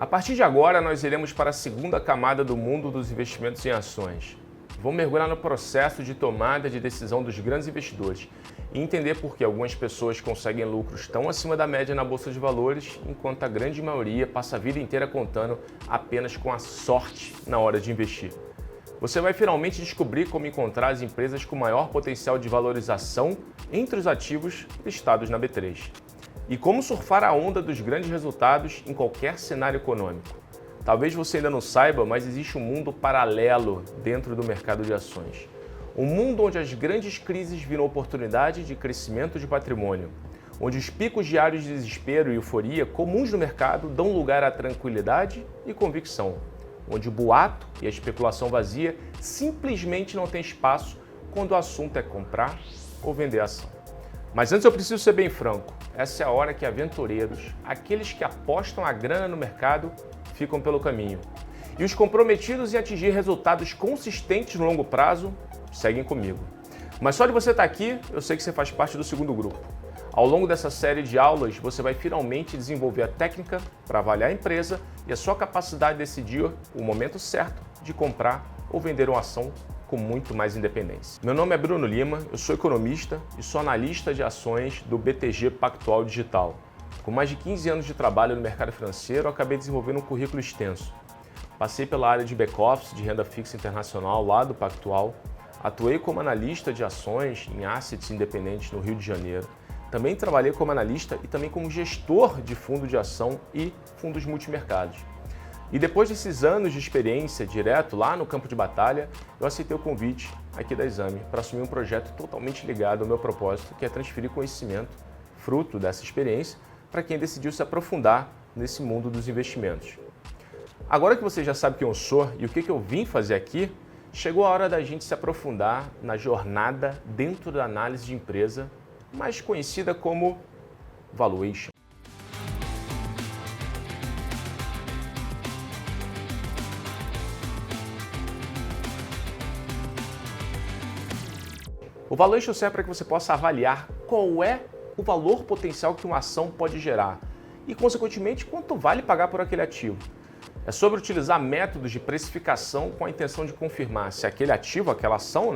A partir de agora, nós iremos para a segunda camada do mundo dos investimentos em ações. Vamos mergulhar no processo de tomada de decisão dos grandes investidores e entender por que algumas pessoas conseguem lucros tão acima da média na bolsa de valores, enquanto a grande maioria passa a vida inteira contando apenas com a sorte na hora de investir. Você vai finalmente descobrir como encontrar as empresas com maior potencial de valorização entre os ativos listados na B3. E como surfar a onda dos grandes resultados em qualquer cenário econômico. Talvez você ainda não saiba, mas existe um mundo paralelo dentro do mercado de ações. Um mundo onde as grandes crises viram oportunidade de crescimento de patrimônio, onde os picos diários de desespero e euforia comuns no mercado dão lugar à tranquilidade e convicção, onde o boato e a especulação vazia simplesmente não têm espaço quando o assunto é comprar ou vender ação. Mas antes eu preciso ser bem franco, essa é a hora que aventureiros, aqueles que apostam a grana no mercado, ficam pelo caminho. E os comprometidos em atingir resultados consistentes no longo prazo, seguem comigo. Mas só de você estar aqui, eu sei que você faz parte do segundo grupo. Ao longo dessa série de aulas, você vai finalmente desenvolver a técnica para avaliar a empresa e a sua capacidade de decidir o momento certo de comprar ou vender uma ação com muito mais independência. Meu nome é Bruno Lima, eu sou economista e sou analista de ações do BTG Pactual Digital. Com mais de 15 anos de trabalho no mercado financeiro, eu acabei desenvolvendo um currículo extenso. Passei pela área de back-office de renda fixa internacional lá do Pactual, atuei como analista de ações em assets independentes no Rio de Janeiro. Também trabalhei como analista e também como gestor de fundo de ação e fundos multimercados. E depois desses anos de experiência direto lá no campo de batalha, eu aceitei o convite aqui da Exame para assumir um projeto totalmente ligado ao meu propósito, que é transferir conhecimento, fruto dessa experiência, para quem decidiu se aprofundar nesse mundo dos investimentos. Agora que você já sabe quem eu sou e o que eu vim fazer aqui, chegou a hora da gente se aprofundar na jornada dentro da análise de empresa, mais conhecida como valuation. O valuation serve para que você possa avaliar qual é o valor potencial que uma ação pode gerar e, consequentemente, quanto vale pagar por aquele ativo. É sobre utilizar métodos de precificação com a intenção de confirmar se aquele ativo, aquela ação,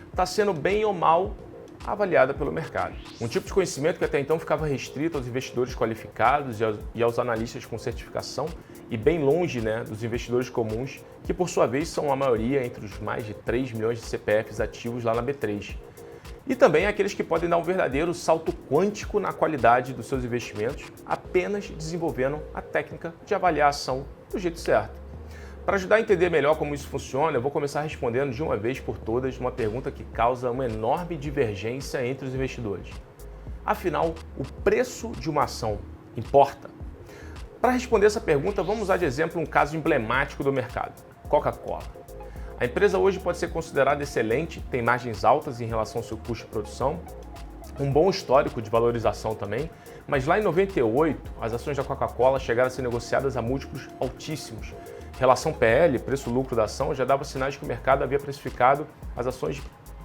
está sendo bem ou mal avaliada pelo mercado. Um tipo de conhecimento que até então ficava restrito aos investidores qualificados e aos analistas com certificação e bem longe dos investidores comuns, que por sua vez são a maioria entre os mais de 3 milhões de CPFs ativos lá na B3. E também aqueles que podem dar um verdadeiro salto quântico na qualidade dos seus investimentos, apenas desenvolvendo a técnica de avaliar a ação do jeito certo. Para ajudar a entender melhor como isso funciona, eu vou começar respondendo de uma vez por todas uma pergunta que causa uma enorme divergência entre os investidores. Afinal, o preço de uma ação importa? Para responder essa pergunta, vamos usar de exemplo um caso emblemático do mercado: Coca-Cola. A empresa hoje pode ser considerada excelente, tem margens altas em relação ao seu custo de produção, um bom histórico de valorização também, mas lá em 98 as ações da Coca-Cola chegaram a ser negociadas a múltiplos altíssimos. Relação PL, preço-lucro da ação, já dava sinais que o mercado havia precificado as ações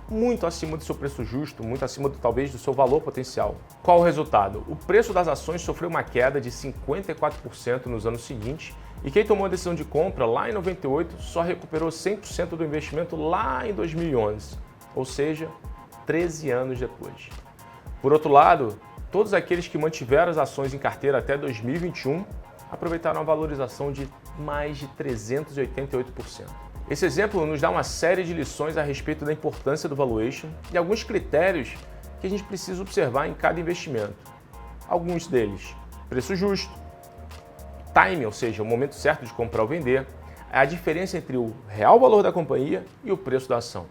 muito acima do seu preço justo, muito acima talvez do seu valor potencial. Qual o resultado? O preço das ações sofreu uma queda de 54% nos anos seguintes e quem tomou a decisão de compra lá em 98 só recuperou 100% do investimento lá em 2011, ou seja, 13 anos depois. Por outro lado, todos aqueles que mantiveram as ações em carteira até 2021 aproveitaram a valorização de mais de 388%. Esse exemplo nos dá uma série de lições a respeito da importância do valuation e alguns critérios que a gente precisa observar em cada investimento. Alguns deles: preço justo, timing, ou seja, o momento certo de comprar ou vender, a diferença entre o real valor da companhia e o preço da ação.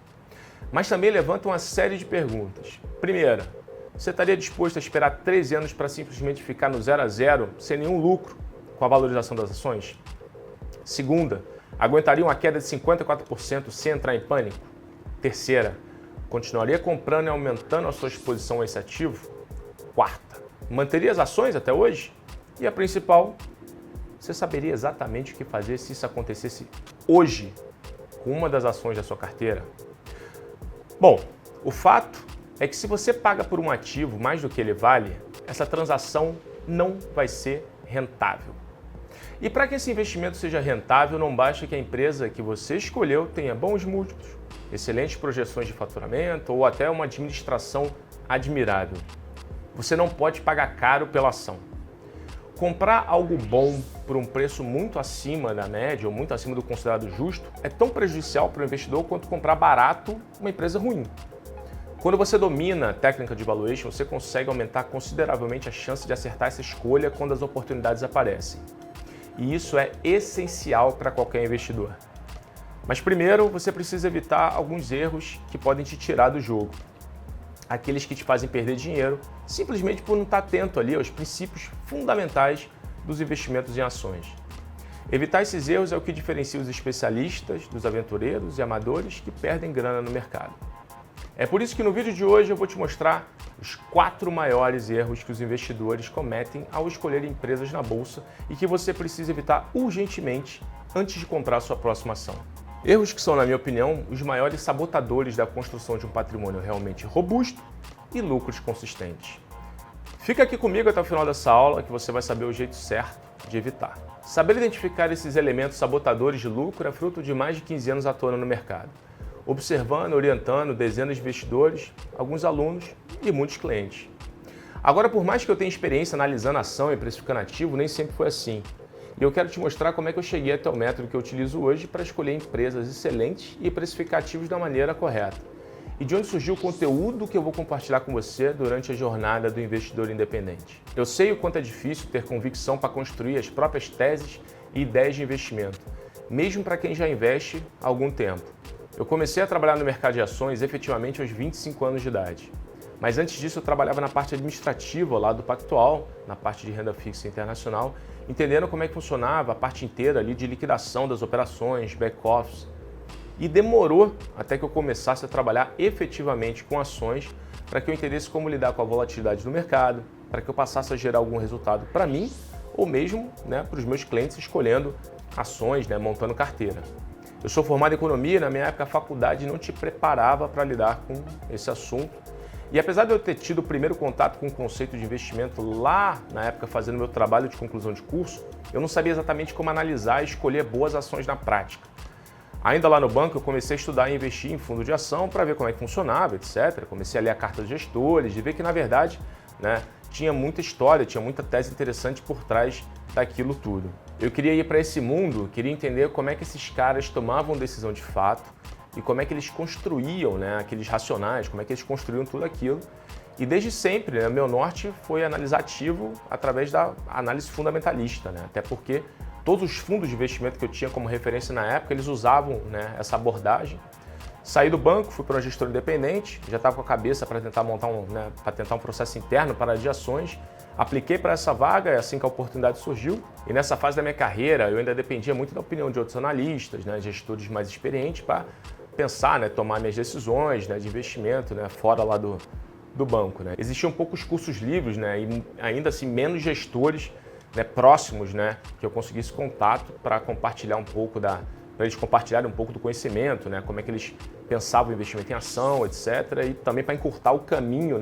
Mas também levanta uma série de perguntas. Primeira, você estaria disposto a esperar 13 anos para simplesmente ficar no 0 a 0, sem nenhum lucro com a valorização das ações? Segunda, aguentaria uma queda de 54% sem entrar em pânico? Terceira, continuaria comprando e aumentando a sua exposição a esse ativo? Quarta, manteria as ações até hoje? E a principal, você saberia exatamente o que fazer se isso acontecesse hoje com uma das ações da sua carteira? Bom, o fato é que se você paga por um ativo mais do que ele vale, essa transação não vai ser rentável. E para que esse investimento seja rentável, não basta que a empresa que você escolheu tenha bons múltiplos, excelentes projeções de faturamento ou até uma administração admirável. Você não pode pagar caro pela ação. Comprar algo bom por um preço muito acima da média ou muito acima do considerado justo é tão prejudicial para o investidor quanto comprar barato uma empresa ruim. Quando você domina a técnica de valuation, você consegue aumentar consideravelmente a chance de acertar essa escolha quando as oportunidades aparecem. E isso é essencial para qualquer investidor. Mas primeiro, você precisa evitar alguns erros que podem te tirar do jogo. Aqueles que te fazem perder dinheiro, simplesmente por não estar atento ali aos princípios fundamentais dos investimentos em ações. Evitar esses erros é o que diferencia os especialistas dos aventureiros e amadores que perdem grana no mercado. É por isso que no vídeo de hoje eu vou te mostrar os 4 maiores erros que os investidores cometem ao escolher empresas na bolsa e que você precisa evitar urgentemente antes de comprar sua próxima ação. Erros que são, na minha opinião, os maiores sabotadores da construção de um patrimônio realmente robusto e lucros consistentes. Fica aqui comigo até o final dessa aula que você vai saber o jeito certo de evitar. Saber identificar esses elementos sabotadores de lucro é fruto de mais de 15 anos atuando no mercado, observando e orientando dezenas de investidores, alguns alunos e muitos clientes. Agora, por mais que eu tenha experiência analisando ação e precificando ativo, nem sempre foi assim. E eu quero te mostrar como é que eu cheguei até o método que eu utilizo hoje para escolher empresas excelentes e precificar ativos da maneira correta. E de onde surgiu o conteúdo que eu vou compartilhar com você durante a jornada do investidor independente. Eu sei o quanto é difícil ter convicção para construir as próprias teses e ideias de investimento, mesmo para quem já investe há algum tempo. Eu comecei a trabalhar no mercado de ações efetivamente aos 25 anos de idade. Mas antes disso eu trabalhava na parte administrativa lá do Pactual, na parte de renda fixa internacional, entendendo como é que funcionava a parte inteira ali de liquidação das operações, back-office. E demorou até que eu começasse a trabalhar efetivamente com ações para que eu entendesse como lidar com a volatilidade do mercado, para que eu passasse a gerar algum resultado para mim ou mesmo para os meus clientes escolhendo ações, montando carteira. Eu sou formado em economia e na minha época a faculdade não te preparava para lidar com esse assunto. E apesar de eu ter tido o primeiro contato com o conceito de investimento lá na época fazendo meu trabalho de conclusão de curso, eu não sabia exatamente como analisar e escolher boas ações na prática. Ainda lá no banco eu comecei a estudar e investir em fundo de ação para ver como é que funcionava, etc. Comecei a ler a carta dos gestores e ver que na verdade tinha muita história, tinha muita tese interessante por trás daquilo tudo. Eu queria ir para esse mundo, queria entender como é que esses caras tomavam decisão de fato e como é que eles construíam aqueles racionais, como é que eles construíam tudo aquilo. E desde sempre, meu norte foi analisar ativo através da análise fundamentalista, até porque todos os fundos de investimento que eu tinha como referência na época, eles usavam essa abordagem. Saí do banco, fui para uma gestora independente, já estava com a cabeça para tentar montar um processo interno para de ações. Apliquei para essa vaga, é assim que a oportunidade surgiu. E nessa fase da minha carreira, eu ainda dependia muito da opinião de outros analistas, gestores mais experientes, para pensar, tomar minhas decisões de investimento fora lá do banco. Existiam poucos cursos livres e ainda assim menos gestores próximos que eu conseguisse contato para compartilhar um pouco para eles compartilharem um pouco do conhecimento, como é que eles pensavam o investimento em ação, etc. E também para encurtar o caminho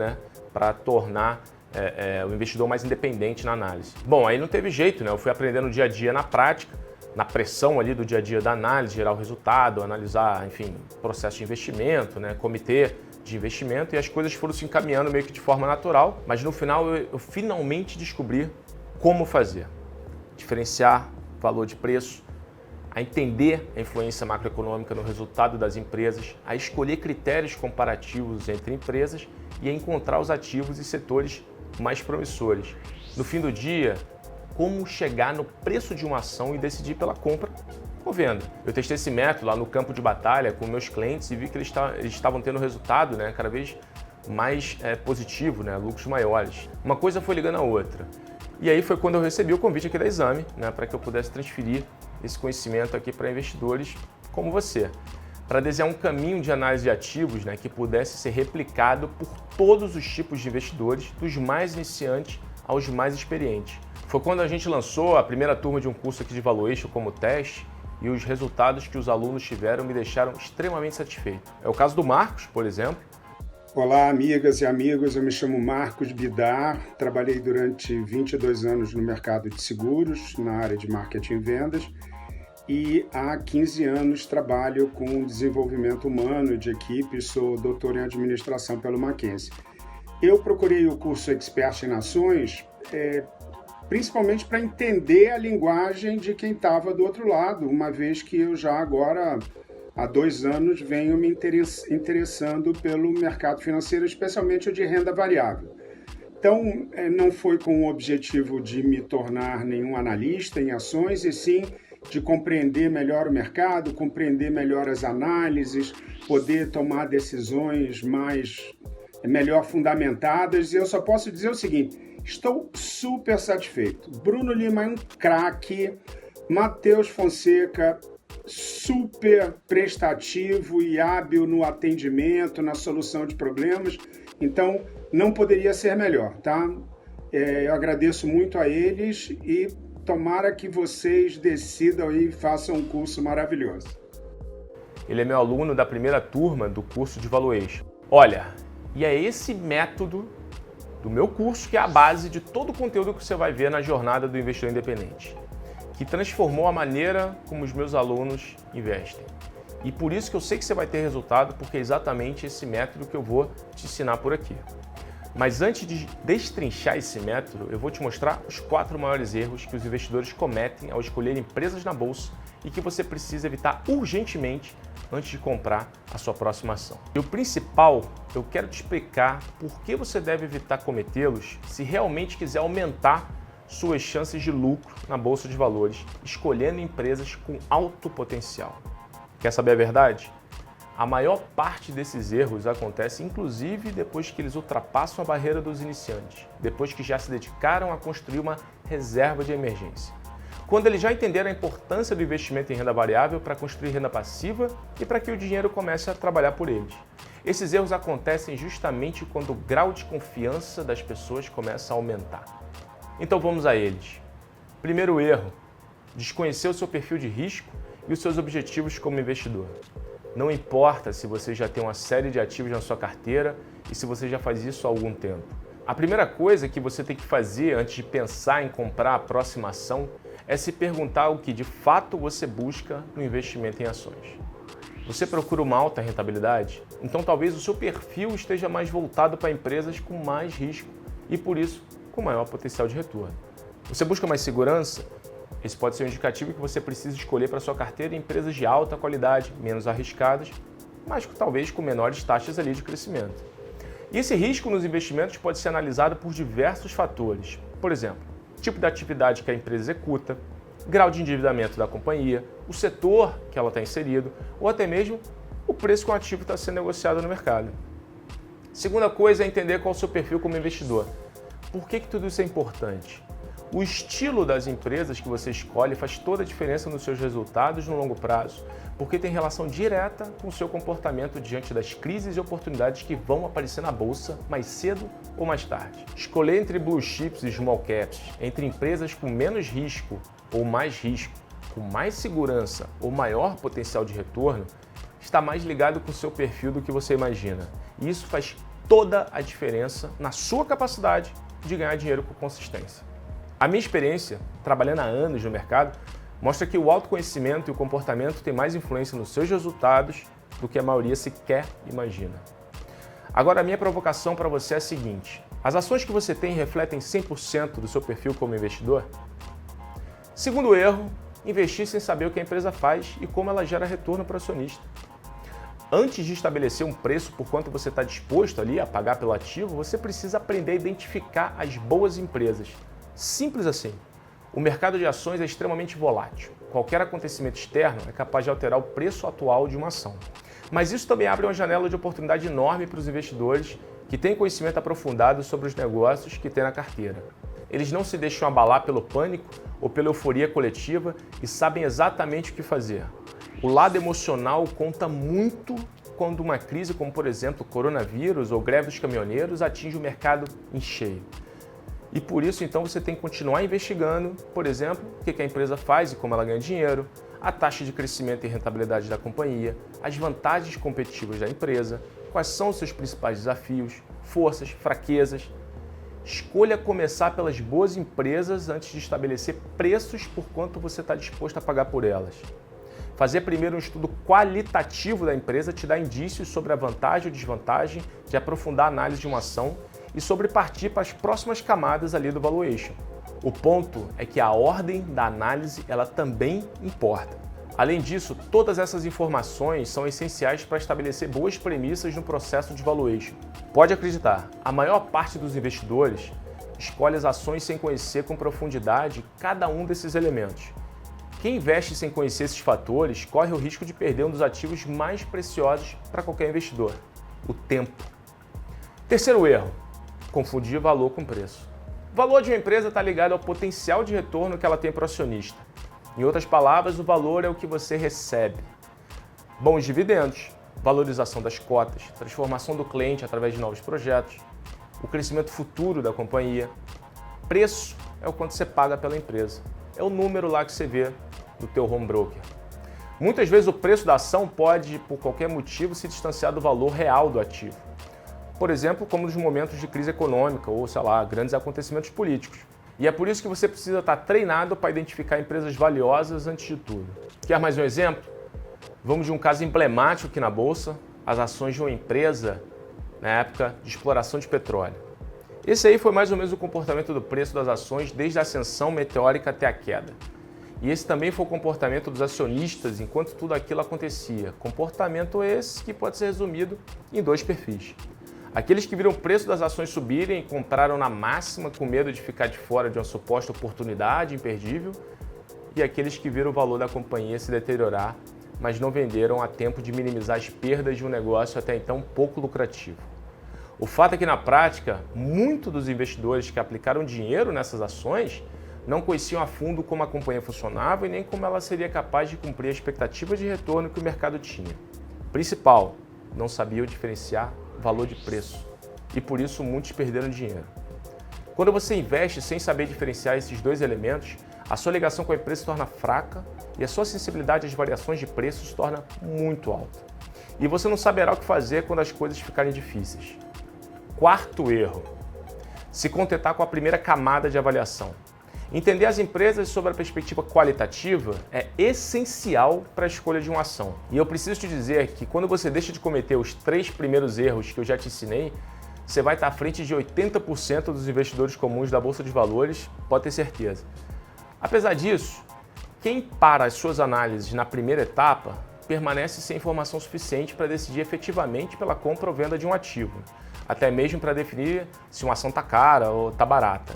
para tornar o investidor mais independente na análise. Bom, aí não teve jeito, eu fui aprendendo dia a dia na prática, na pressão ali do dia a dia da análise, gerar o resultado, analisar, enfim, processo de investimento, comitê de investimento, e as coisas foram se encaminhando meio que de forma natural, mas no final eu finalmente descobri como fazer. Diferenciar valor de preço, a entender a influência macroeconômica no resultado das empresas, a escolher critérios comparativos entre empresas e a encontrar os ativos e setores mais promissores. No fim do dia, como chegar no preço de uma ação e decidir pela compra ou venda. Eu testei esse método lá no campo de batalha com meus clientes e vi que eles estavam tendo resultado cada vez mais positivo, lucros maiores. Uma coisa foi ligando a outra. E aí foi quando eu recebi o convite aqui da Exame, para que eu pudesse transferir esse conhecimento aqui para investidores como você, para desenhar um caminho de análise de ativos que pudesse ser replicado por todos os tipos de investidores, dos mais iniciantes aos mais experientes. Foi quando a gente lançou a primeira turma de um curso aqui de Valuation como teste e os resultados que os alunos tiveram me deixaram extremamente satisfeito. É o caso do Marcos, por exemplo. Olá, amigas e amigos, eu me chamo Marcos Bidar, trabalhei durante 22 anos no mercado de seguros, na área de marketing e vendas, e há 15 anos trabalho com desenvolvimento humano de equipe, sou doutor em administração pelo Mackenzie. Eu procurei o curso Expert em Ações, principalmente para entender a linguagem de quem estava do outro lado, uma vez que eu já agora há 2 anos venho me interessando pelo mercado financeiro, especialmente o de renda variável. Então, não foi com o objetivo de me tornar nenhum analista em ações, e sim de compreender melhor o mercado, compreender melhor as análises, poder tomar decisões melhor fundamentadas. E eu só posso dizer o seguinte, estou super satisfeito. Bruno Lima é um craque, Matheus Fonseca super prestativo e hábil no atendimento, na solução de problemas, então não poderia ser melhor, tá? Eu agradeço muito a eles e tomara que vocês decidam e façam um curso maravilhoso. Ele é meu aluno da primeira turma do curso de Valuation. Olha, e é esse método do meu curso que é a base de todo o conteúdo que você vai ver na jornada do investidor independente, que transformou a maneira como os meus alunos investem. E por isso que eu sei que você vai ter resultado, porque é exatamente esse método que eu vou te ensinar por aqui. Mas antes de destrinchar esse método, eu vou te mostrar os 4 maiores erros que os investidores cometem ao escolher empresas na bolsa e que você precisa evitar urgentemente antes de comprar a sua próxima ação. E o principal, eu quero te explicar por que você deve evitar cometê-los se realmente quiser aumentar suas chances de lucro na Bolsa de Valores, escolhendo empresas com alto potencial. Quer saber a verdade? A maior parte desses erros acontece inclusive depois que eles ultrapassam a barreira dos iniciantes, depois que já se dedicaram a construir uma reserva de emergência. Quando eles já entenderam a importância do investimento em renda variável para construir renda passiva e para que o dinheiro comece a trabalhar por eles. Esses erros acontecem justamente quando o grau de confiança das pessoas começa a aumentar. Então vamos a eles. Primeiro erro, desconhecer o seu perfil de risco e os seus objetivos como investidor. Não importa se você já tem uma série de ativos na sua carteira e se você já faz isso há algum tempo. A primeira coisa que você tem que fazer antes de pensar em comprar a próxima ação é se perguntar o que de fato você busca no investimento em ações. Você procura uma alta rentabilidade? Então talvez o seu perfil esteja mais voltado para empresas com mais risco e por isso com maior potencial de retorno. Você busca mais segurança? Esse pode ser um indicativo que você precisa escolher para sua carteira empresas de alta qualidade, menos arriscadas, mas talvez com menores taxas ali de crescimento. E esse risco nos investimentos pode ser analisado por diversos fatores. Por exemplo, tipo de atividade que a empresa executa, grau de endividamento da companhia, o setor que ela está inserido, ou até mesmo o preço que o ativo está sendo negociado no mercado. Segunda coisa é entender qual é o seu perfil como investidor. Por que tudo isso é importante? O estilo das empresas que você escolhe faz toda a diferença nos seus resultados no longo prazo, porque tem relação direta com o seu comportamento diante das crises e oportunidades que vão aparecer na bolsa mais cedo ou mais tarde. Escolher entre blue chips e small caps, entre empresas com menos risco ou mais risco, com mais segurança ou maior potencial de retorno, está mais ligado com o seu perfil do que você imagina. E isso faz toda a diferença na sua capacidade de ganhar dinheiro com consistência. A minha experiência, trabalhando há anos no mercado, mostra que o autoconhecimento e o comportamento têm mais influência nos seus resultados do que a maioria sequer imagina. Agora, a minha provocação para você é a seguinte: as ações que você tem refletem 100% do seu perfil como investidor? Segundo erro, investir sem saber o que a empresa faz e como ela gera retorno para o acionista. Antes de estabelecer um preço por quanto você está disposto ali a pagar pelo ativo, você precisa aprender a identificar as boas empresas. Simples assim. O mercado de ações é extremamente volátil. Qualquer acontecimento externo é capaz de alterar o preço atual de uma ação. Mas isso também abre uma janela de oportunidade enorme para os investidores que têm conhecimento aprofundado sobre os negócios que têm na carteira. Eles não se deixam abalar pelo pânico ou pela euforia coletiva e sabem exatamente o que fazer. O lado emocional conta muito quando uma crise como, por exemplo, o coronavírus ou greve dos caminhoneiros atinge o mercado em cheio. E por isso, então, você tem que continuar investigando, por exemplo, o que a empresa faz e como ela ganha dinheiro, a taxa de crescimento e rentabilidade da companhia, as vantagens competitivas da empresa, quais são os seus principais desafios, forças, fraquezas. Escolha começar pelas boas empresas antes de estabelecer preços por quanto você está disposto a pagar por elas. Fazer primeiro um estudo qualitativo da empresa te dá indícios sobre a vantagem ou desvantagem de aprofundar a análise de uma ação e sobre partir para as próximas camadas ali do valuation. O ponto é que a ordem da análise ela também importa. Além disso, todas essas informações são essenciais para estabelecer boas premissas no processo de valuation. Pode acreditar, a maior parte dos investidores escolhe as ações sem conhecer com profundidade cada um desses elementos. Quem investe sem conhecer esses fatores corre o risco de perder um dos ativos mais preciosos para qualquer investidor: o tempo. Terceiro erro: confundir valor com preço. O valor de uma empresa está ligado ao potencial de retorno que ela tem para o acionista. Em outras palavras, o valor é o que você recebe. Bons dividendos, valorização das cotas, transformação do cliente através de novos projetos, o crescimento futuro da companhia. Preço é o quanto você paga pela empresa. É o número lá que você vê do teu home broker. Muitas vezes o preço da ação pode, por qualquer motivo, se distanciar do valor real do ativo. Por exemplo, como nos momentos de crise econômica ou, sei lá, grandes acontecimentos políticos. E é por isso que você precisa estar treinado para identificar empresas valiosas antes de tudo. Quer mais um exemplo? Vamos de um caso emblemático aqui na Bolsa, as ações de uma empresa na época de exploração de petróleo. Esse aí foi mais ou menos o comportamento do preço das ações desde a ascensão meteórica até a queda. E esse também foi o comportamento dos acionistas enquanto tudo aquilo acontecia. Comportamento esse que pode ser resumido em dois perfis. Aqueles que viram o preço das ações subirem e compraram na máxima com medo de ficar de fora de uma suposta oportunidade imperdível, e aqueles que viram o valor da companhia se deteriorar, mas não venderam a tempo de minimizar as perdas de um negócio até então pouco lucrativo. O fato é que, na prática, muitos dos investidores que aplicaram dinheiro nessas ações não conheciam a fundo como a companhia funcionava e nem como ela seria capaz de cumprir a expectativa de retorno que o mercado tinha. Principal, não sabiam diferenciar valor de preço, e por isso muitos perderam dinheiro. Quando você investe sem saber diferenciar esses dois elementos, a sua ligação com a empresa se torna fraca e a sua sensibilidade às variações de preço se torna muito alta. E você não saberá o que fazer quando as coisas ficarem difíceis. Quarto erro: se contentar com a primeira camada de avaliação. Entender as empresas sob a perspectiva qualitativa é essencial para a escolha de uma ação. E eu preciso te dizer que quando você deixa de cometer os 3 primeiros erros que eu já te ensinei, você vai estar à frente de 80% dos investidores comuns da Bolsa de Valores, pode ter certeza. Apesar disso, quem para as suas análises na primeira etapa permanece sem informação suficiente para decidir efetivamente pela compra ou venda de um ativo, até mesmo para definir se uma ação está cara ou está barata.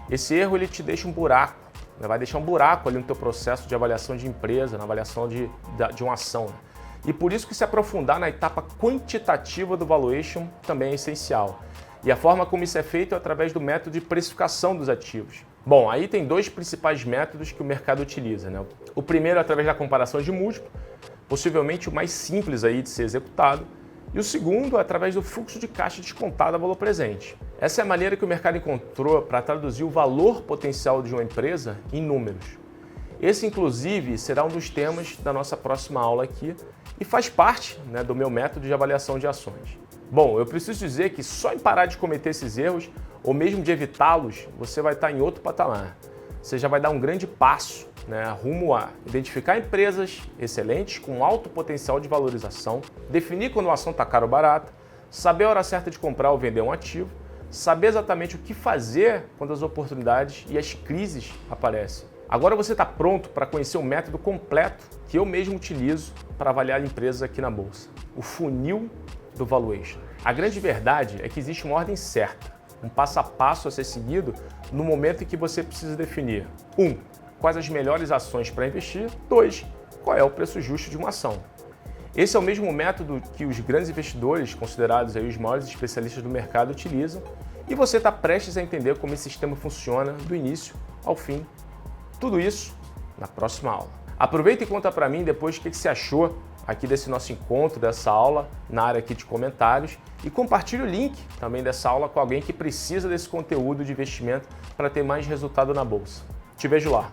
Esse erro ele te deixa um buraco, vai deixar um buraco ali no teu processo de avaliação de empresa, na avaliação de uma ação. E por isso que se aprofundar na etapa quantitativa do valuation também é essencial. E a forma como isso é feito é através do método de precificação dos ativos. Bom, aí tem dois principais métodos que o mercado utiliza, né? O primeiro é através da comparação de múltiplo, possivelmente o mais simples aí de ser executado, e o segundo é através do fluxo de caixa descontado a valor presente. Essa é a maneira que o mercado encontrou para traduzir o valor potencial de uma empresa em números. Esse, inclusive, será um dos temas da nossa próxima aula aqui e faz parte, né, do meu método de avaliação de ações. Bom, eu preciso dizer que só em parar de cometer esses erros, ou mesmo de evitá-los, você vai estar em outro patamar. Você já vai dar um grande passo, né, rumo a identificar empresas excelentes com alto potencial de valorização, definir quando a ação está cara ou barata, saber a hora certa de comprar ou vender um ativo, saber exatamente o que fazer quando as oportunidades e as crises aparecem. Agora você está pronto para conhecer o método completo que eu mesmo utilizo para avaliar empresas aqui na Bolsa, o funil do valuation. A grande verdade é que existe uma ordem certa, um passo a passo a ser seguido no momento em que você precisa definir 1. Quais as melhores ações para investir, 2. Qual é o preço justo de uma ação. Esse é o mesmo método que os grandes investidores, considerados aí os maiores especialistas do mercado, utilizam, e você está prestes a entender como esse sistema funciona do início ao fim. Tudo isso na próxima aula. Aproveita e conta para mim depois o que você achou aqui desse nosso encontro, dessa aula, na área aqui de comentários, e compartilhe o link também dessa aula com alguém que precisa desse conteúdo de investimento para ter mais resultado na Bolsa. Te vejo lá!